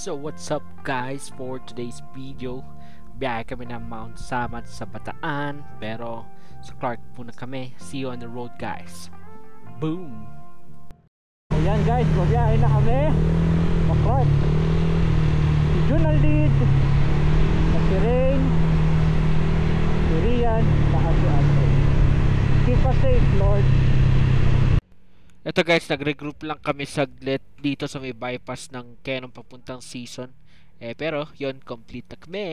So what's up guys, for today's video biyahe kami ng Mount Samat sa Bataan, pero sa Clark muna kami. See you on the road guys. Boom! Ayan guys, mabiyahe na kami sa Clark. Si Jun ang lead, si Rain, si Rian, saka si Andre. Keep us safe, Lord. Ito guys, nag-regroup lang kami saglit dito sa may bypass ng Quezon papuntang Season. Pero yon, complete na kami.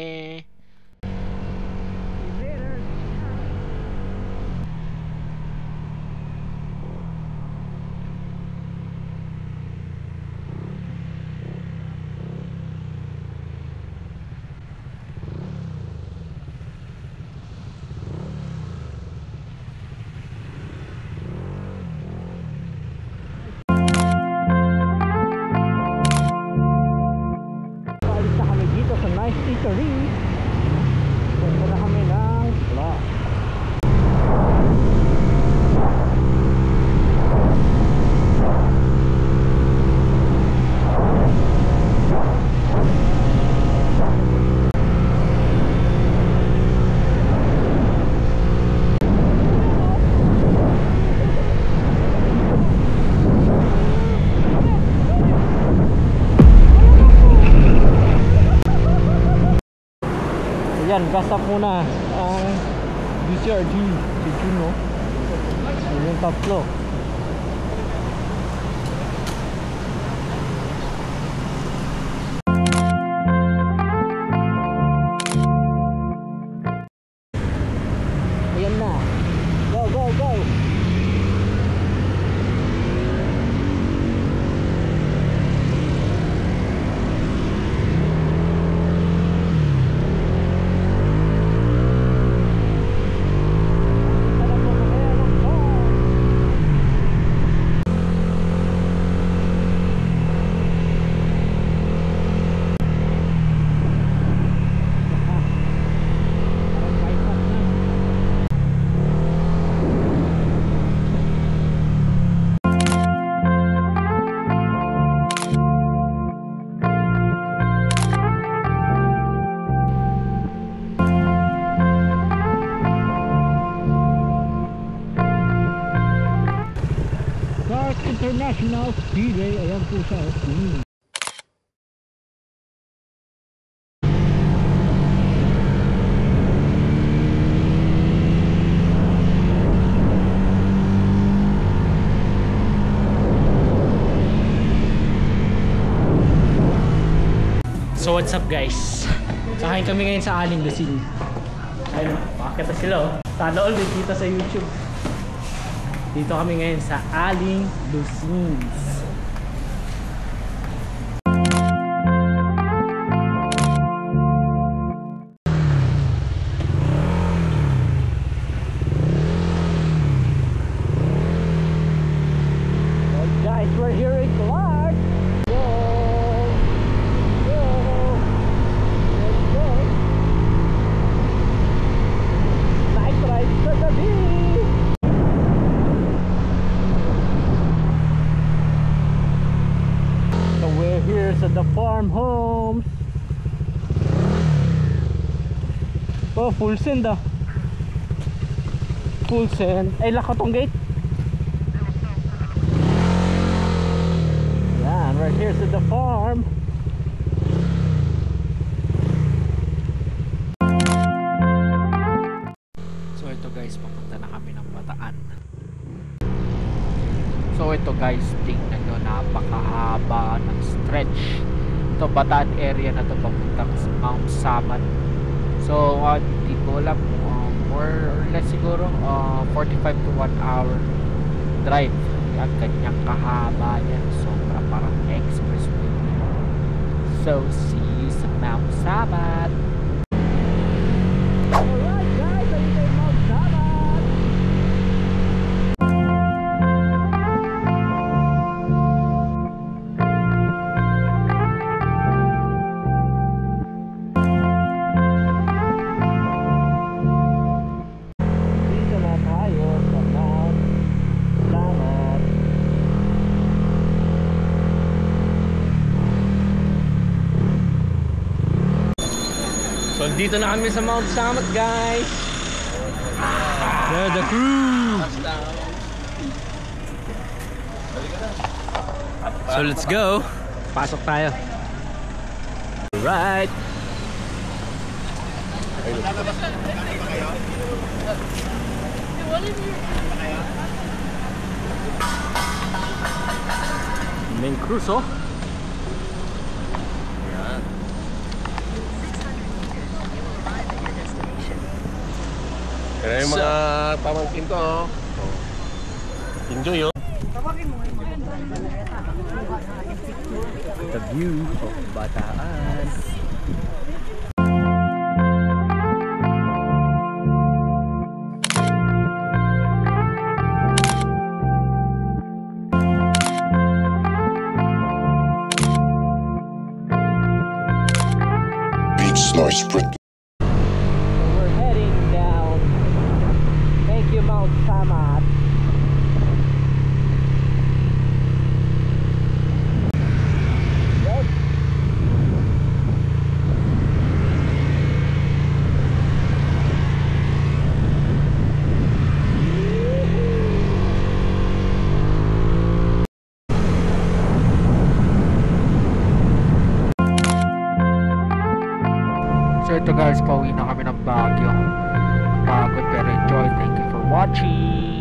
Nice eatery. Punta na kami ng Clark. Ayan, gas up muna ang BCRG si Juno. Yun yung tatlo. Ayan na. Go, go, go! International Speedway, ayan po siya. So what's up guys? Kakain kami ngayon sa Aling Lusing. Ayun, bakit na sila sana all dito sa YouTube. Dito kami ngayon sa Aling Lusing. Guys, we're here in Clark. Go! Go! Let's go! Night ride sa gabi! So we're here at the farm homes. Oh, full send ah. Full send. Ay, lakot tong gate. Yan, we're here at the farm. So ito guys, papunta na kami ng Bataan. So ito guys, tingnan nyo, napakahaba ng stretch. Ito Bataan area na to papuntang Mount Samat. So hindi ko alam, more or less siguro 45 to 1 hour drive. Ang kanyang kahaba yan, sobra parang expressway. So see you sa Mount Samat. Alright guys, I'm in Mount Samat. Dito na tayo sa Mount Samat. Nandito na kami sa Mount Samat, guys. The crew. So let's go. Pasok tayo. Alright. Main cruise, oh. Kaya yung mga pamangkin ko, oh. Enjoy, oh. The view of Bataan. Nice print. We're heading down. Thank you, Mount Samat. Yep. So ito guys, pauwi na kami ng Baguio. Pagod pero enjoy. Thank you for watching.